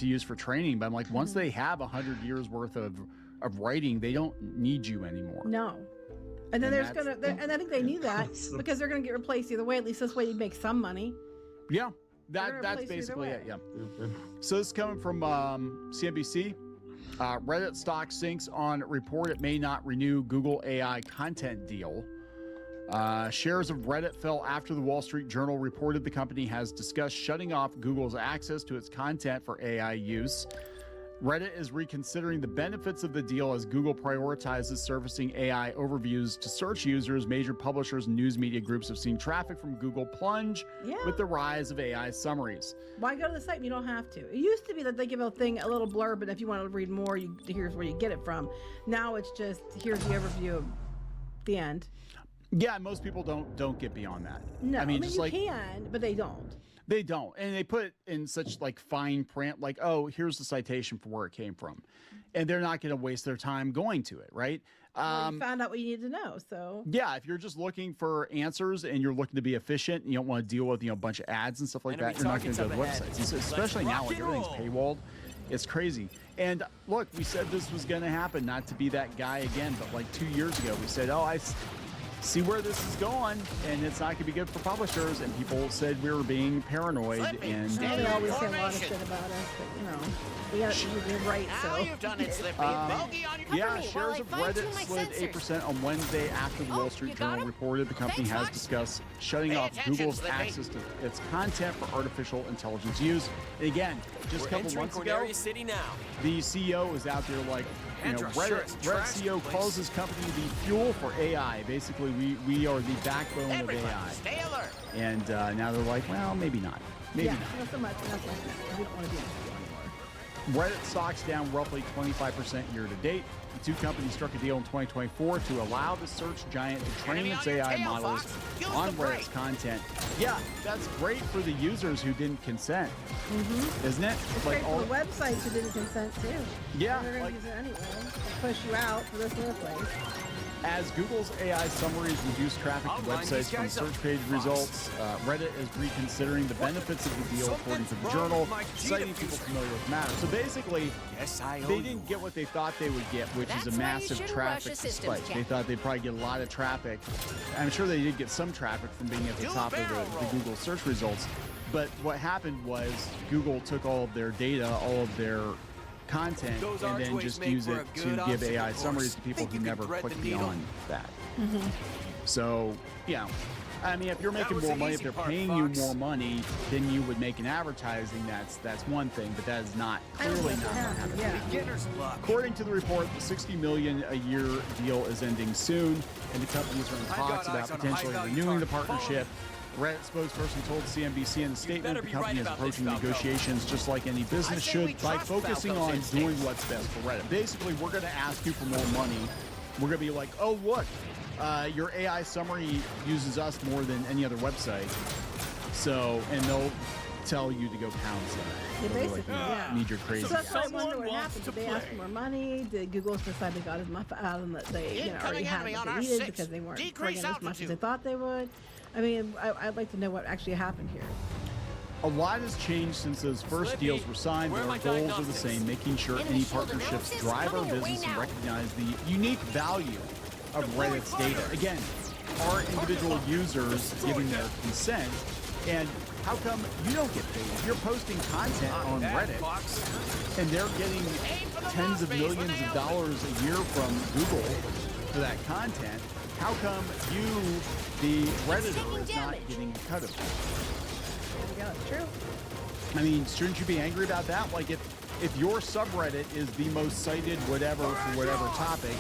to use for training. But I'm like, once they have 100 years worth of writing, they don't need you anymore. No. And then and I think they knew that because they're gonna get replaced either way. At least this way you'd make some money. Yeah, that's basically it. Yeah. So this is coming from CNBC. Reddit stock sinks on report it may not renew Google AI content deal. Shares of Reddit fell after the Wall Street Journal reported the company has discussed shutting off Google's access to its content for AI use. Reddit is reconsidering the benefits of the deal as Google prioritizes surfacing AI overviews to search users. Major publishers and news media groups have seen traffic from Google plunge with the rise of AI summaries. Why go to the site when you don't have to? It used to be that they give a little blurb, but if you want to read more, here's where you get it from. Now it's just, here's the overview of the end. Yeah, most people don't get beyond that. No, I mean just you can, but they don't. They don't. And they put it in such like fine print, like, oh, here's the citation for where it came from. And they're not going to waste their time going to it, right? Well, you found out what you need to know, so. Yeah, if you're just looking for answers and you're looking to be efficient and you don't want to deal with, a bunch of ads and stuff like that, you're not going to go to the websites. Especially now, like everything's paywalled. It's crazy. And look, we said this was going to happen, not to be that guy again, but like 2 years ago, we said, I see where this is going, and it's not going to be good for publishers. And people said we were being paranoid. And they always say a lot of shit about us, but you're right. So you've done it, Slippy. Bogey on your shares of Reddit slid 8% on Wednesday after the Wall Street Journal reported the company has discussed shutting off Google's access to its content for artificial intelligence use. And again, just a couple months ago, the CEO was out there like, Reddit CEO calls his company the fuel for AI. Basically, we are the backbone of AI. Stay alert. And now they're like, well, maybe not. Maybe not. Not so much. Not like that. We don't want to be on the anymore. Reddit stocks down roughly 25% year to date. The two companies struck a deal in 2024 to allow the search giant to train its AI models on Reddit's content. Yeah, that's great for the users who didn't consent, isn't it? It's great for the websites who didn't consent too. Yeah, they're going to use it anyway. They'll push you out for this other place. As Google's AI summaries reduce traffic to websites from search page results, Reddit is reconsidering the benefits of the deal, according to the Journal, citing people familiar with the matter. So basically, they didn't get what they thought they would get, which is a massive traffic spike. They thought they'd probably get a lot of traffic. I'm sure they did get some traffic from being at the top of the Google search results. But what happened was Google took all of their data, all of their content, and then just use it to give AI summaries to people who never click beyond that. So, I mean, if you're making more money, if they're paying you more money than you would make in advertising, that's one thing, but that is not clearly not what happened. According to the report, the $60 million a year deal is ending soon, and the companies are in talks about potentially renewing the partnership. Reddit spokesperson told CNBC in a statement the company is approaching negotiations just like any business should by focusing on doing what's best for Reddit. Basically, we're going to ask you for more money. We're going to be like, oh, look, your AI summary uses us more than any other website. So, and they'll tell you to go pound something. Yeah, basically, Need your crazy. So that's why I wonder what happened. Did they ask for more money? Did Google decide they got as much out of them that they already had what they needed because they weren't bringing as much as they thought they would? I mean, I'd like to know what actually happened here. A lot has changed since those first deals were signed, but our goals are the same, making sure any partnerships drive our business and recognize the unique value of Reddit's data. Again, are individual users giving their consent? And how come you don't get paid? If you're posting content on Reddit and they're getting tens of millions of dollars a year from Google for that content, how come you, the Redditor, is not getting a cut of it? Yeah, it's true. I mean, shouldn't you be angry about that? Like, if your subreddit is the most cited whatever for whatever topic,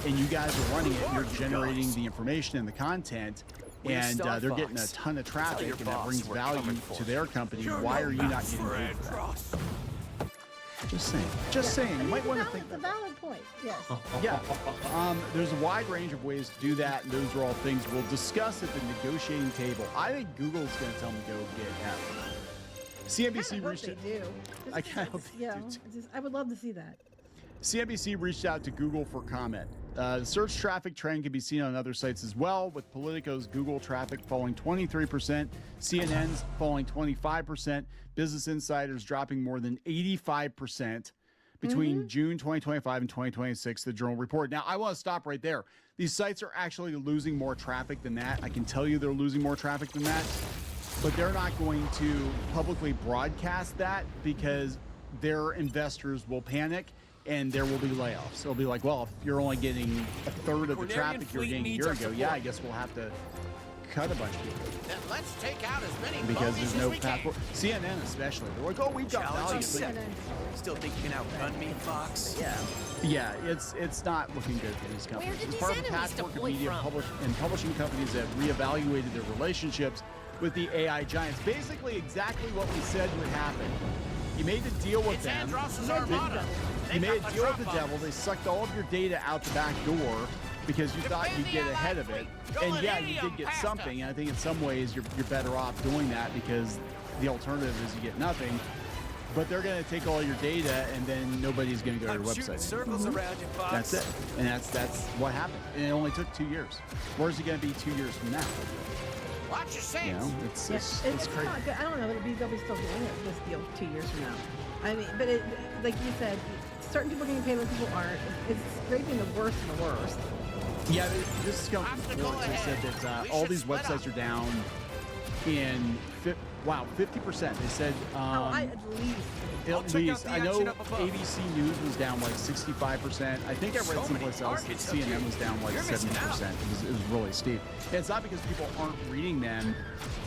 and you guys are running it, and you're generating the information and the content, and they're getting a ton of traffic, and that brings value to their company, why are you not getting paid for that? Just saying. Just saying. You might want to think. It's a valid point. Yes. Yeah. There's a wide range of ways to do that, and those are all things we'll discuss at the negotiating table. I think Google's going to tell me go get out. CNBC reached out. I kind of hope they do. I would love to see that. CNBC reached out to Google for comment. The search traffic trend can be seen on other sites as well, with Politico's Google traffic falling 23%, CNN's falling 25%, Business Insider's dropping more than 85% between June 2025 and 2026, the Journal report. Now, I want to stop right there. These sites are actually losing more traffic than that. I can tell you they're losing more traffic than that, but they're not going to publicly broadcast that because their investors will panic and there will be layoffs. It'll be like, well, if you're only getting a third of the traffic you were getting a year ago, yeah, I guess we'll have to cut a bunch of people. Then let's take out as many because bogeys there's no as we path forward. CNN especially, they're like, oh, we've got value. Still think you can outrun me, Fox? Yeah, it's not looking good for these companies. Where did It's these part of a enemies patchwork of deploy media from? and publishing companies that reevaluated their relationships with the AI giants. Basically, exactly what we said would happen. You made a deal with them. You made a deal with the devil. They sucked all of your data out the back door because you thought you'd get ahead of it. And yeah, you did get something. And I think in some ways you're better off doing that because the alternative is you get nothing. But they're going to take all your data and then nobody's going to go to your website. Circles around you, Fox. That's it. And that's what happened. And it only took 2 years. Where's it going to be 2 years from now? Watch your saying. You know, it's crazy. Not good. I don't know. They'll be still doing it, this deal 2 years from now. I mean, but like you said, certain people are getting paid, other people aren't. It's scraping the worst of the worst. Yeah, this is coming from reports. They said that all these websites are down in 50%. They said at least. At least. I know ABC News was down like 65%. I think I read someplace else that CNN was down like 70%. It was really steep. And it's not because people aren't reading them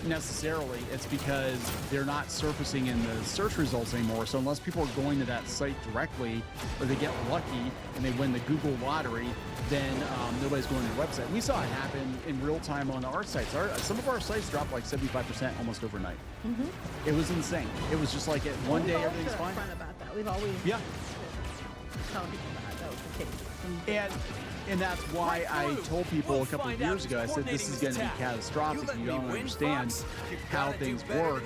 necessarily. It's because they're not surfacing in the search results anymore. So unless people are going to that site directly or they get lucky and they win the Google lottery, then nobody's going to their website. We saw it happen in real time on our sites. Some of our sites dropped like 75% almost overnight. It was insane. It was just like one day everything's fine. About that. We've always telling people that was the case. And that's why I told people a couple of years ago, I said this is going to be catastrophic. You don't understand how things work.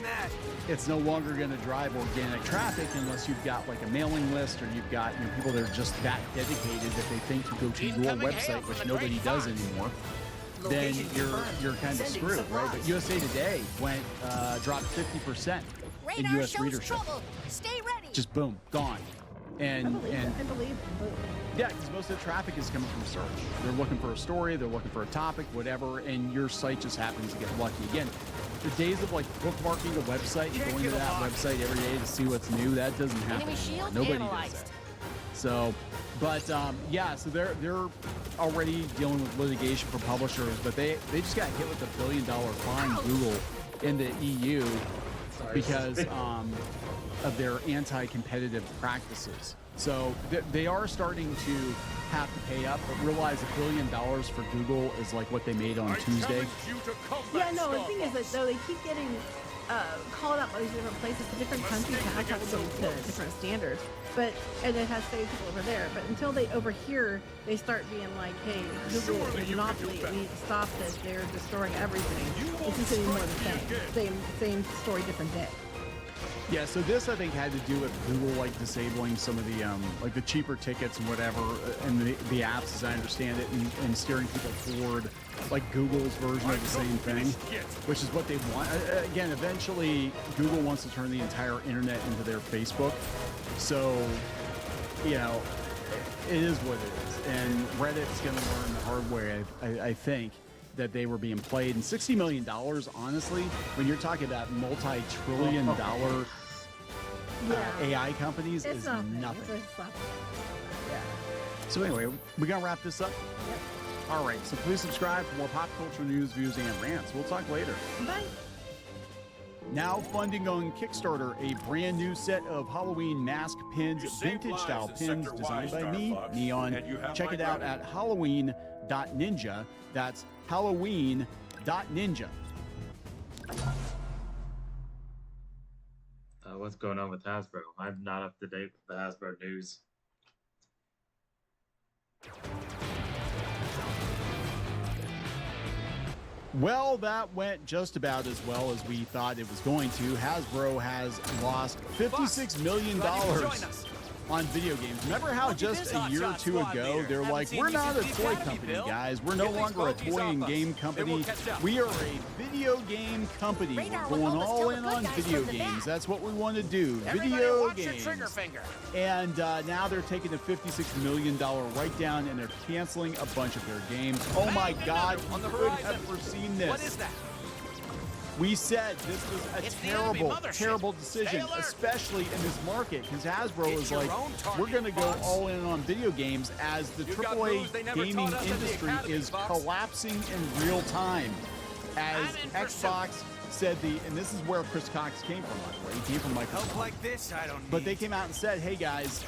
It's no longer going to drive organic traffic unless you've got like a mailing list or you've got people that are just that dedicated that they think to go to your website, which nobody does anymore. Then you're kind of screwed, right? But USA Today dropped 50% in U.S. readership. Stay ready. Just boom, gone. And I believe. yeah, because most of the traffic is coming from search. They're looking for a story, they're looking for a topic, whatever, and your site just happens to get lucky. Again, the days of like bookmarking a website and going to that website every day to see what's new, that doesn't happen Enemy anymore. shield Nobody analyzed. does that. So, but yeah, so they're already dealing with litigation for publishers, but they just got hit with a $1 billion fine, Google, in the EU because of their anti-competitive practices. So they are starting to have to pay up, but realize $1 billion for Google is like what they made on Tuesday. Yeah, no, the thing is that though they keep getting called out by these different places, the different countries have held them to different standards. And it has saved people over there. But until they over here, they start being like, hey, Google is a monopoly. We need to stop this. They're destroying everything. It's just getting more of the same. Same story, different day. Yeah, so this I think had to do with Google like disabling some of the like the cheaper tickets and whatever, and the apps as I understand it, and steering people toward like Google's version of the same thing, which is what they want. Again, eventually Google wants to turn the entire internet into their Facebook, so it is what it is, and Reddit's going to learn the hard way, I think, that they were being played. And $60 million, honestly, when you're talking about multi-trillion dollar AI companies, is nothing. So anyway, we're going to wrap this up. Yep. All right, so please subscribe for more pop culture news, views, and rants. We'll talk later. Bye. Now funding on Kickstarter, a brand new set of Halloween mask pins, vintage style pins designed by me, Neon. Check it out at Halloween.ninja. That's Halloween.ninja. What's going on with Hasbro? I'm not up to date with the Hasbro news. Well, that went just about as well as we thought it was going to. Hasbro has lost $56 million on video games. Remember how just a year or two ago, they're like, we're not a toy company, guys. We're no longer a toy and game company. We are a video game company. We're going all in on video games. That's what we want to do. Video games. And now they're taking a $56 million write-down, and they're canceling a bunch of their games. Oh my God, you could have foreseen this. What is that? We said this was a terrible decision, especially in this market, because Hasbro is like, we're going to go all in on video games as the AAA gaming industry is collapsing in real time. As Xbox said and this is where Chris Cox came from, by the way. He came from Microsoft. Help like this, I don't need. But they came out and said, hey guys,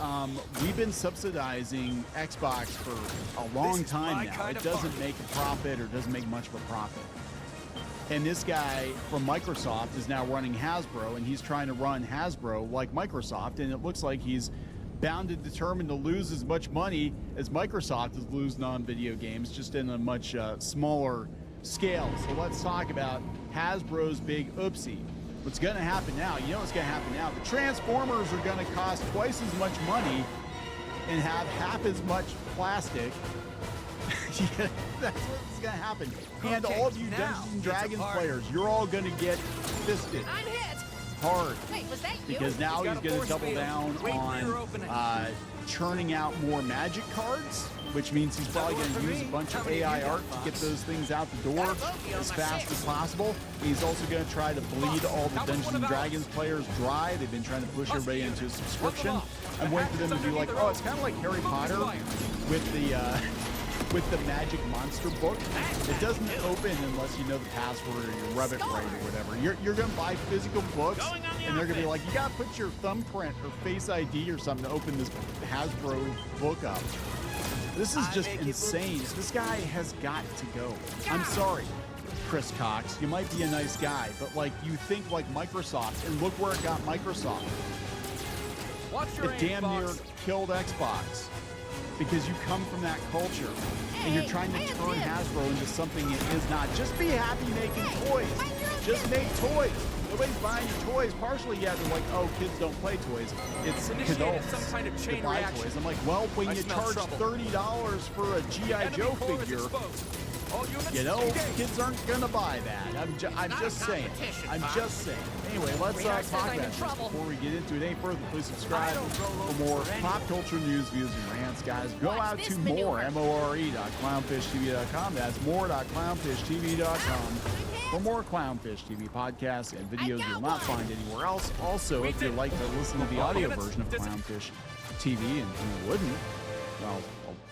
we've been subsidizing Xbox for a long time now. It doesn't make a profit or doesn't make much of a profit. And this guy from Microsoft is now running Hasbro, and he's trying to run Hasbro like Microsoft, and it looks like he's bound and determined to lose as much money as Microsoft is losing on video games, just in a much smaller scale. So let's talk about Hasbro's big oopsie. What's going to happen now? You know what's going to happen now? The Transformers are going to cost twice as much money and have half as much plastic. Yeah, that's what's going to happen. And all of you Dungeons and Dragons players, you're all going to get fisted I'm hit. hard. Wait, was that you? Because now he's going to double down on churning out more magic cards, which means he's probably going to use a bunch of AI art to get those things out the door as fast as possible. He's also going to try to bleed all the Dungeons and Dragons players dry. They've been trying to push everybody into a subscription. I'm waiting for them to be like, oh, it's kind of like Harry Potter with the magic monster book. It doesn't open unless you know the password or you rub it right or whatever. You're going to buy physical books, and they're going to be like, you got to put your thumbprint or Face ID or something to open this Hasbro book up. This is just insane. This guy has got to go. I'm sorry, Chris Cox. You might be a nice guy, but like you think like Microsoft, and look where it got Microsoft. It damn near killed Xbox. Because you come from that culture, and you're trying to turn Hasbro into something it is not. Just be happy making toys. Just make toys. Nobody's buying your toys. Partially, yeah, they're like, oh, kids don't play toys. It's adults that buy toys. I'm like, well, when you charge $30 for a G.I. Joe figure, you know, kids aren't gonna buy that. I'm just saying. I'm just saying. Anyway, let's talk about this before we get into it any further. Please subscribe for more pop culture news, views, and rants, guys. Go out to more.clownfishtv.com. That's more.clownfishtv.com for more Clownfish TV podcasts and videos you'll not find anywhere else. Also, if you'd like to listen to the audio version of Clownfish TV, and who wouldn't, well,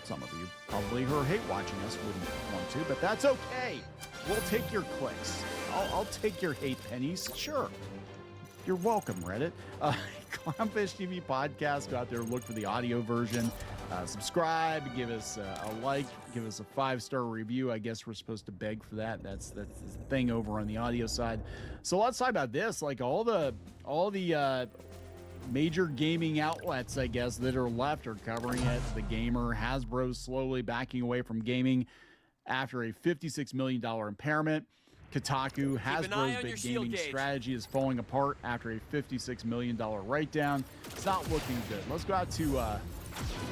some of you probably who hate watching us wouldn't want to, but that's okay. We'll take your clicks. I'll take your hate pennies. Sure. You're welcome, Reddit. Clownfish TV podcast. Go out there, look for the audio version. Subscribe, give us a like, give us a 5-star review. I guess we're supposed to beg for that. That's the thing over on the audio side. So let's talk about this. Like all the major gaming outlets, I guess, that are left are covering it. The Gamer, Hasbro slowly backing away from gaming after a $56 million impairment. Kotaku, Hasbro's big gaming strategy is falling apart after a $56 million write-down. It's not looking good. Let's go out to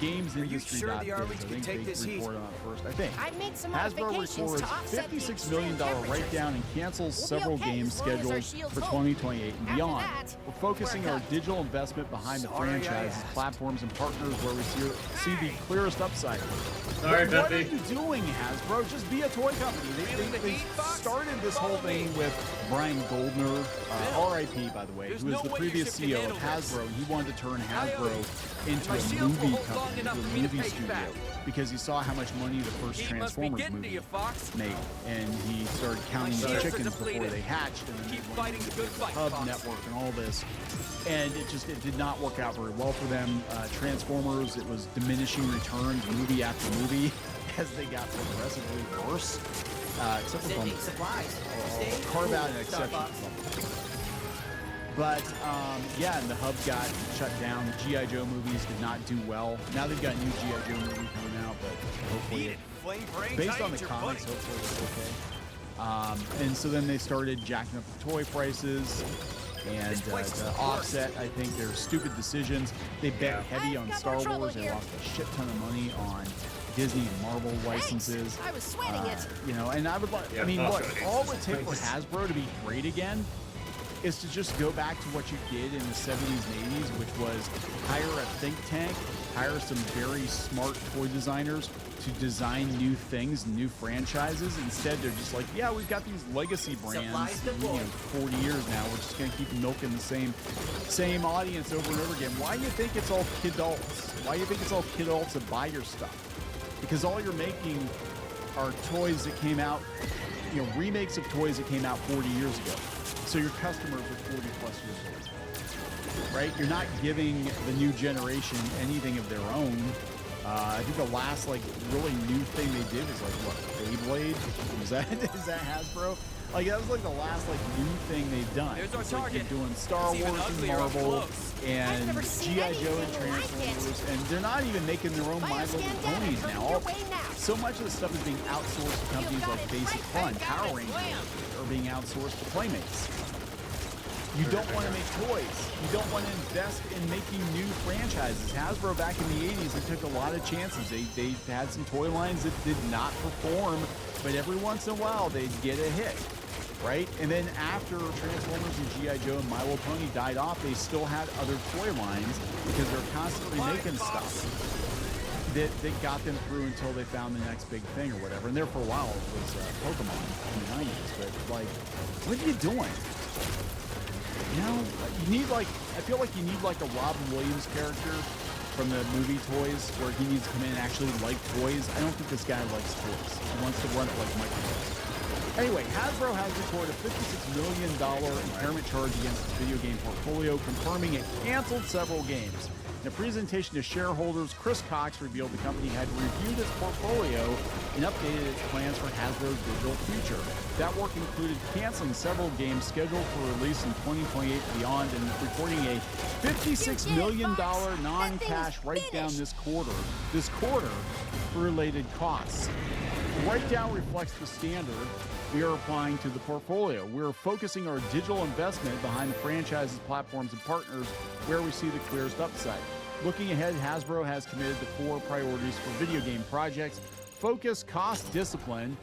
games industry. Sure the Army I can think take they this report on it first. I think I've made some Hasbro modifications records to offset the $56 extreme million temperatures. write-down and cancels We'll be several okay games as long as our scheduled shields for hold. 2028 and After beyond. that, We're focusing we're our cut. digital investment behind the Sorry, I franchises, asked. platforms, and partners where we see the clearest upside. Sorry, What are Peppy. you doing, Hasbro? Just be a toy company. They started this whole thing with Brian Goldner, R.I.P. by the way, who was the previous CEO of Hasbro, and he wanted to turn Hasbro into a movie company, into a movie studio, because he saw how much money the first Transformers movie made, and he started counting the chickens before they hatched, and then Keep fighting the good fight, Hub Fox. Network and all this, and it did not work out very well for them. Transformers, it was diminishing returns movie after movie as they got progressively worse, except for Sending supplies. carve out an exception. But yeah, and the Hub got shut down. The G.I. Joe movies did not do well. Now they've got a new G.I. Joe movie coming out, but hopefully, based on the comics, hopefully it's okay. And so then they started jacking up the toy prices. And to offset, I think, their stupid decisions. They bet heavy on Star Wars. They lost a shit ton of money on Disney and Marvel licenses. I was sweating it. You know, and I would like, I mean, look, all it would take for Hasbro to be great again is to just go back to what you did in the 70s and 80s, which was hire a think tank, hire some very smart toy designers to design new things, new franchises. Instead, they're just like, yeah, we've got these legacy brands, 40 years now. We're just gonna keep milking the same audience over and over again. Why do you think it's all kidults? Why do you think it's all kidults that buy your stuff? Because all you're making are toys that came out, you know, remakes of toys that came out 40 years ago. So your customers are 40 plus years old, right? You're not giving the new generation anything of their own. I think the last like really new thing they did was like what, Beyblade? Is that Hasbro? Like that was like the last like new thing they've done. There's our It's like target. they're doing Star It's Wars even and uglier up Marvel close. and never seen G.I. Joe and anything like Transformers, it. and they're not even making their own My Little Bioscan data Ponies coming now. your way now. So much of the stuff is being outsourced to companies got like it Basic right Fun, back Power at it. Rangers are being outsourced to Playmates. You don't want to make toys. You don't want to invest in making new franchises. Hasbro back in the 80s, they took a lot of chances. They had some toy lines that did not perform, but every once in a while they'd get a hit, right? And then after Transformers and G.I. Joe and My Little Pony died off, they still had other toy lines because they're constantly making stuff that got them through until they found the next big thing or whatever. And there for a while it was Pokemon in the 90s. But like, what are you doing? You know, you need like, I feel like you need like a Robin Williams character from the movie Toys where he needs to come in and actually like toys. I don't think this guy likes toys. He wants to run it like Microsoft. Anyway, Hasbro has recorded a $56 million impairment charge against its video game portfolio, confirming it canceled several games. In a presentation to shareholders, Chris Cox revealed the company had reviewed its portfolio and updated its plans for Hasbro's digital future. That work included canceling several games scheduled for release in 2028 and beyond and reporting a $56 million non-cash write-down this quarter for related costs. The write-down reflects the standard we are applying to the portfolio. We're focusing our digital investment behind the franchises, platforms, and partners where we see the clearest upside. Looking ahead, Hasbro has committed to 4 priorities for video game projects. Focus, cost discipline.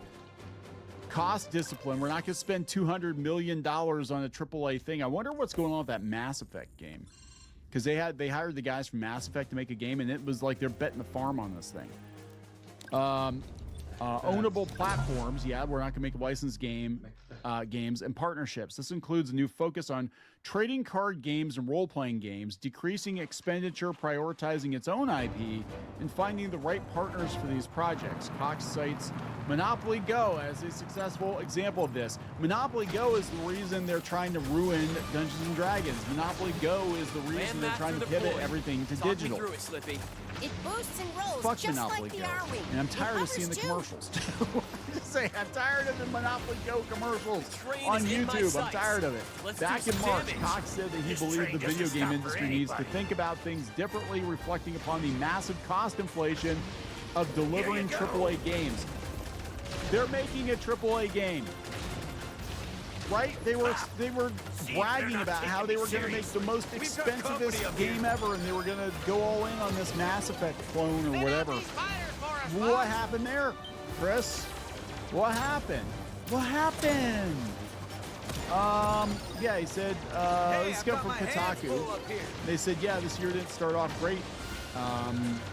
Cost discipline. We're not going to spend $200 million on a AAA thing. I wonder what's going on with that Mass Effect game. Because they hired the guys from Mass Effect to make a game, and it was like they're betting the farm on this thing. Ownable platforms. Yeah, we're not going to make licensed games and partnerships. This includes a new focus on trading card games and role-playing games, decreasing expenditure, prioritizing its own IP, and finding the right partners for these projects. Cox cites Monopoly Go as a successful example of this. Monopoly Go is the reason they're trying to ruin Dungeons and Dragons. Monopoly Go is the reason they're trying to pivot everything to digital. Talk me through it, Slippy. It boosts and rolls Fuck just Monopoly like the Go. R-Wing. And I'm It tired of hovers seeing the too. commercials. Just say, I'm tired of the Monopoly Go commercials Train on is in my YouTube. I'm sights. tired of it. Let's do Back in some March, damage. Cox said that he This believed the train video doesn't game stop industry for needs to anybody. think about things differently, reflecting upon the massive cost inflation of delivering Here you go. AAA games. They're making a AAA game. Right? They were bragging not about how taking they me were going to make serious. the most We've got company expensivest up here. game ever, and they were going to go all in on this Mass Effect clone or whatever. What happened there, Chris? What happened? What happened? Yeah, he said, let's go from Kotaku. They said, yeah, this year didn't start off great.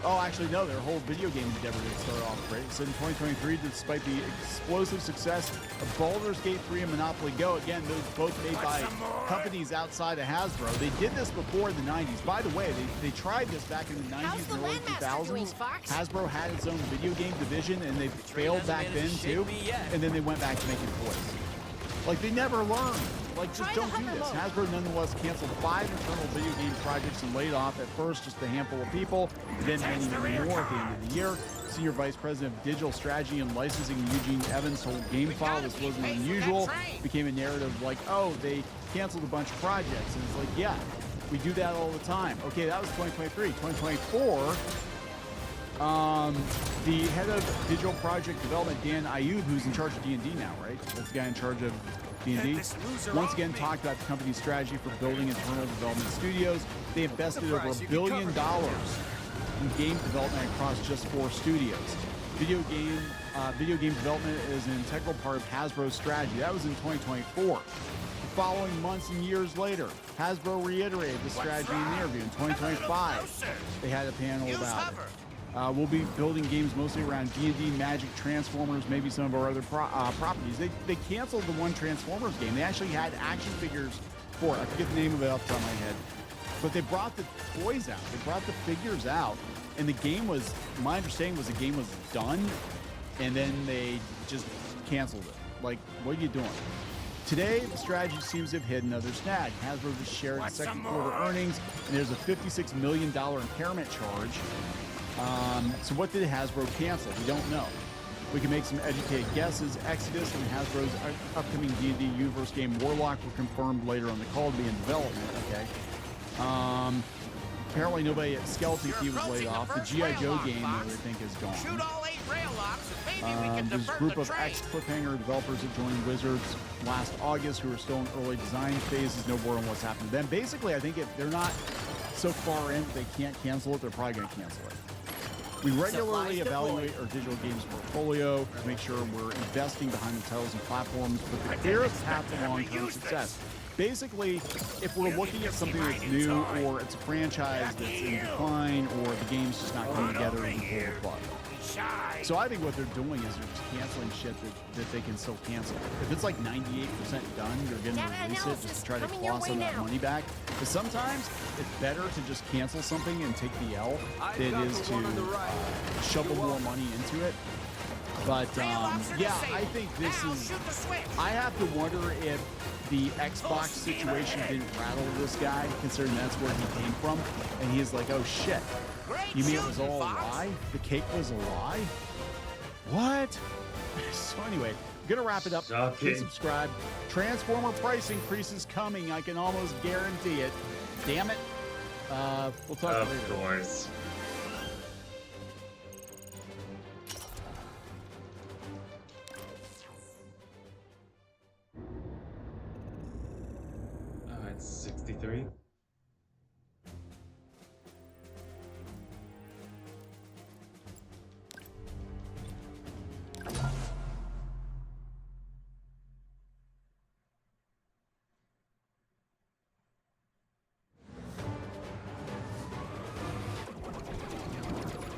Oh, actually, no, their whole video game endeavor didn't start off great. It said in 2023, despite the explosive success of Baldur's Gate 3 and Monopoly Go, again, those both made by companies outside of Hasbro. They did this before the 90s. By the way, they tried this back in the 90s How's the and early Landmaster doing, 2000s. Fox? Hasbro had its own video game division, and they failed hasn't back then, managed to shake too. me yet. And then they went back to making toys. Like, they never learned. Like, just Try the don't do hover this. mode. Hasbro nonetheless canceled 5 internal video game projects and laid off at first just a handful of people, then many more at the end of the year. Senior Vice President of Digital Strategy and Licensing Eugene Evans told GameFile this wasn't unusual. Became a narrative like, oh, they canceled a bunch of projects. And it's like, yeah, we do that all the time. Okay, that was 2023. 2024, the head of digital project development, Dan Ayub, who's in charge of D&D now, right? That's the guy in charge of D&D. Once again, talked about the company's strategy for building internal development studios. They invested over $1 billion in game development across just 4 studios. Video game development is an integral part of Hasbro's strategy. That was in 2024. The following months and years later, Hasbro reiterated the strategy in the interview. In 2025, they had a panel about it. We'll be building games mostly around D&D, Magic, Transformers, maybe some of our other properties. They canceled the one Transformers game. They actually had action figures for it. I forget the name of it off the top of my head. But they brought the toys out. They brought the figures out. And the game was, my understanding was the game was done. And then they just canceled it. Like, what are you doing? Today, the strategy seems to have hit another snag. Hasbro just shared the second quarter earnings, and there's a $56 million impairment charge. So what did Hasbro cancel? We don't know. We can make some educated guesses. Exodus and Hasbro's upcoming D&D universe game Warlock were confirmed later on the call to be in development. Okay. Apparently nobody at Skeleton Key was laid off. The G.I. Joe game, I think, is gone. Shoot all 8 rail locks and maybe we can There's a divert group the of train. ex-Cliffhanger developers that joined Wizards last August who are still in early design phases. No word on what's happened to them. Basically, I think if they're not so far in that they can't cancel it, they're probably going to cancel it. We regularly evaluate our digital games portfolio to make sure we're investing behind the titles and platforms with the clearest path to long-term success. Basically, if we're looking at something that's new or it's a franchise that's in decline or the game's just not coming together and pull the plug. So I think what they're doing is they're just canceling shit that they can still cancel. If it's like 98% done, they're going to release it just to try to claw some of that money back. But sometimes it's better to just cancel something and take the L than it is to shovel more money into it. But yeah, I think this is, I have to wonder if the Xbox situation didn't rattle this guy, considering that's where he came from. And he's like, oh shit, you mean it was all a lie? The cake was a lie? What? So anyway, I'm gonna wrap it up. Please subscribe. Transformer price increase is coming. I can almost guarantee it. Damn it. We'll talk later. Of course. It's 63.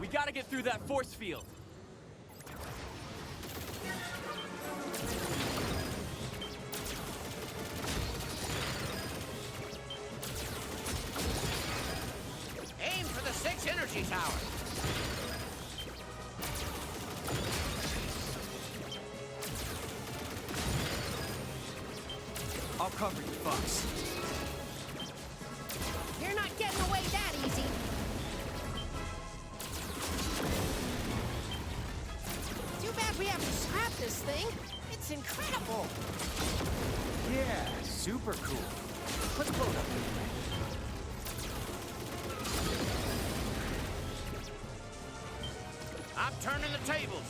We gotta get through that force field. Aim for the 6 energy towers. I'll cover you, Fox. You're not getting away that easy. Too bad we have to scrap this thing. It's incredible. Yeah, super cool. Let's blow it up. I'm turning the tables.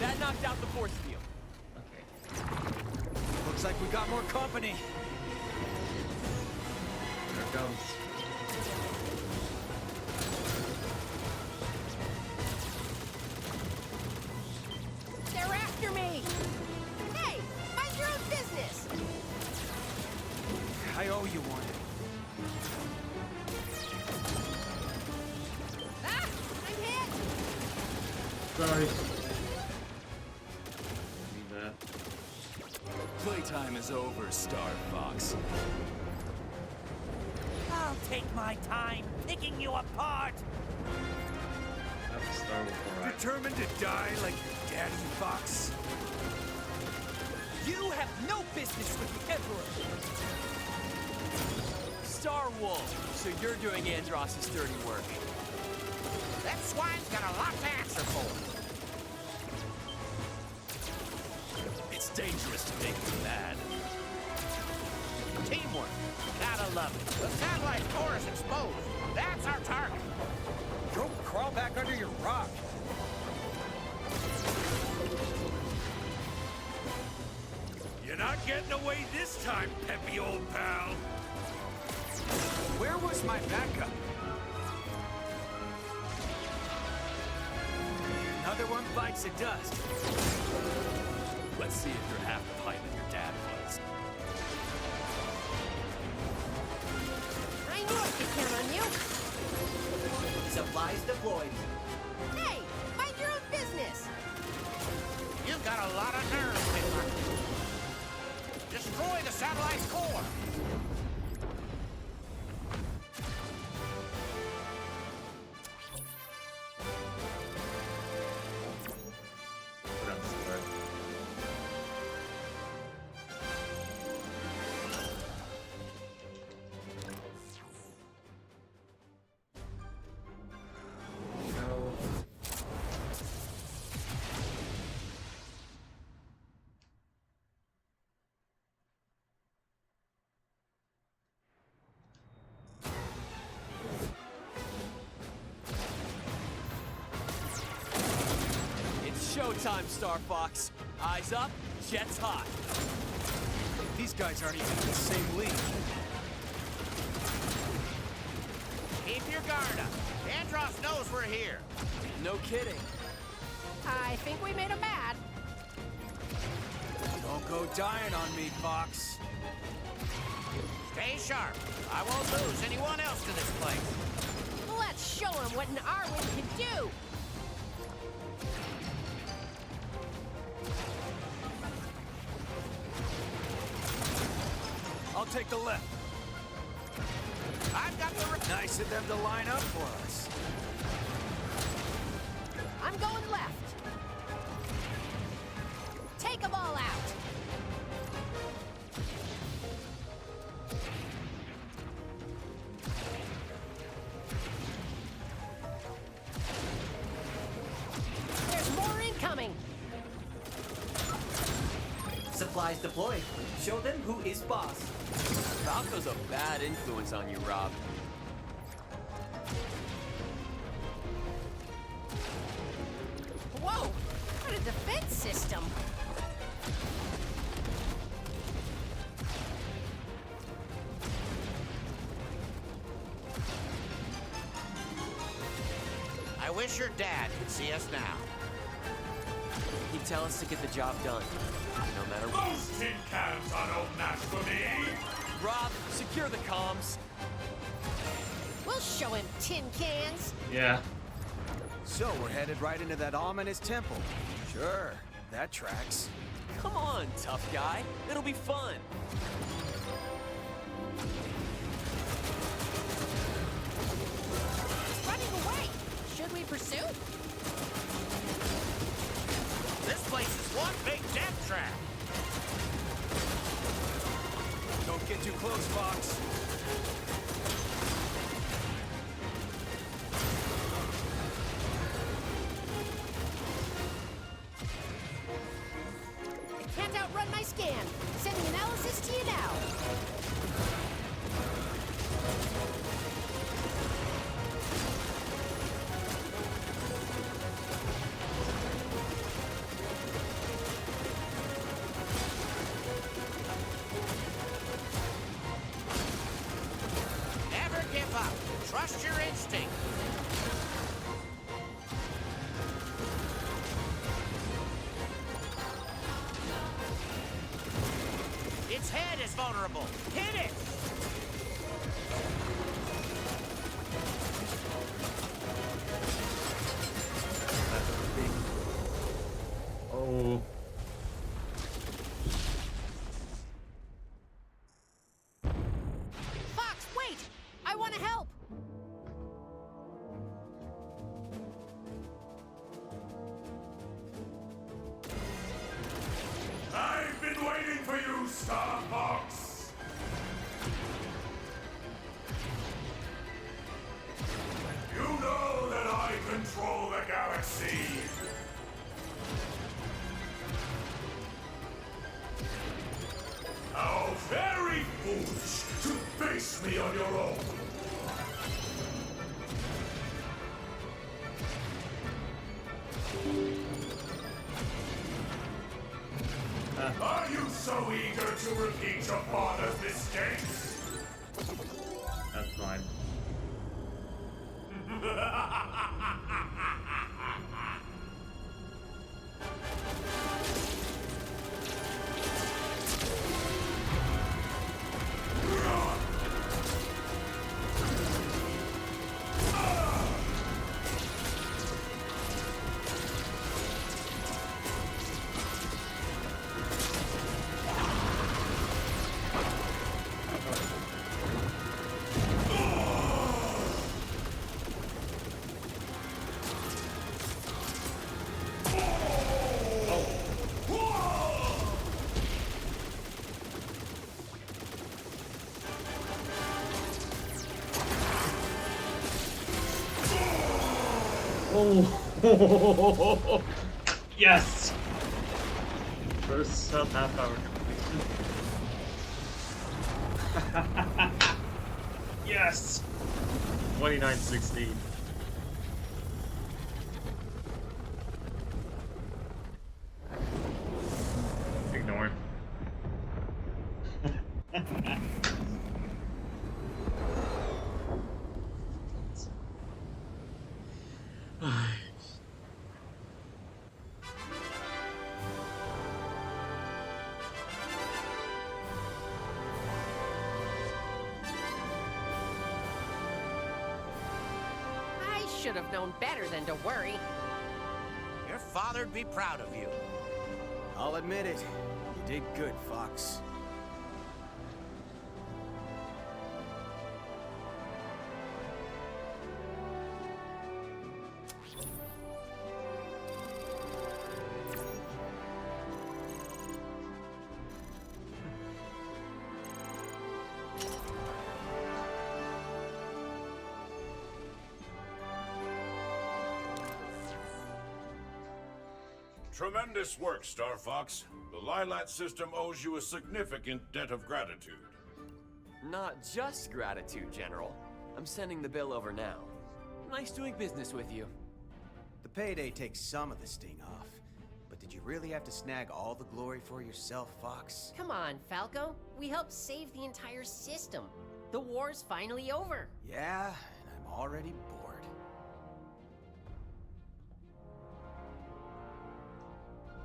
That knocked out the force field. Okay. Looks like we got more company. Here it comes. They're after me. Hey, mind your own business. I owe you one. Ah, I'm hit. Sorry. Need that. Playtime is over, Star Fox. I'll take my time picking you apart. That's a Star Wars ride. Determined to die like your daddy, Fox? You have no business with the Emperor! Star Wolf, so you're doing Andross's dirty work. That swine's got a lot to answer for. It's dangerous to make me mad. Teamwork. Gotta love it. The satellite core is exposed. That's our target. Go crawl back under your rock. You're not getting away this time, peppy old pal. Where was my backup? Another one bites the dust. Let's see if you're half the pilot your dad was. I knew I could count on you. Supplies deployed. Hey, mind your own business. You've got a lot of nerve, Hitler. Destroy the satellite's core. That's right. It's showtime, Star Fox. Eyes up, jets hot. These guys aren't even in the same league. Keep your guard up. Andros knows we're here. No kidding. I think we made him mad. Don't go dying on me, Fox. Stay sharp. I won't lose anyone else to this place. Let's show him what an Arwen can do. I'll take the left. I've got the... Nice of them to line up for us. I'm going left. Take them all out. There's more incoming. Supplies deployed. Show them who is boss. Falco's a bad influence on you, Rob. Whoa! What a defense system! I wish your dad could see us now. He'd tell us to get the job done, no matter what. Those tin cans are no match for me! Rob, secure the comms. We'll show him tin cans. Yeah. So we're headed right into that ominous temple. Sure, that tracks. Come on, tough guy. It'll be fun. It's running away. Should we pursue? This place is one big death trap. Don't get too close, Fox. I can't outrun my scan. Sending analysis to you now. Never give up. Trust your instinct. Its head is vulnerable. Hit it! Oh. Fox, wait! I want to help. I've been waiting for you, Star Fox! You know that I control the galaxy! How very foolish to face me on your own! Are you so So eager to repeat your father's mistakes? That's fine. Oh, yes! First sub half hour completion. Yes! 29:16. Ignore. I should have known better than to worry. Your father'd be proud of you. I'll admit it. You did good, Fox. Tremendous work, Star Fox. The Lilat system owes you a significant debt of gratitude. Not just gratitude, General. I'm sending the bill over now. Nice doing business with you. The payday takes some of the sting off. But did you really have to snag all the glory for yourself, Fox? Come on, Falco. We helped save the entire system. The war's finally over. Yeah, and I'm already bored.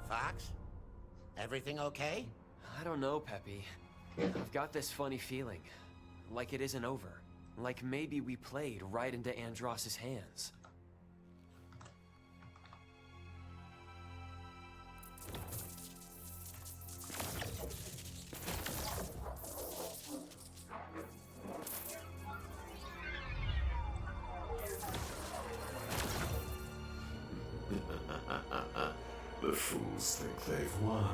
Fox? Everything okay? I don't know, Peppy. I've got this funny feeling. Like it isn't over. Like maybe we played right into Andross's hands. The fools think they've won.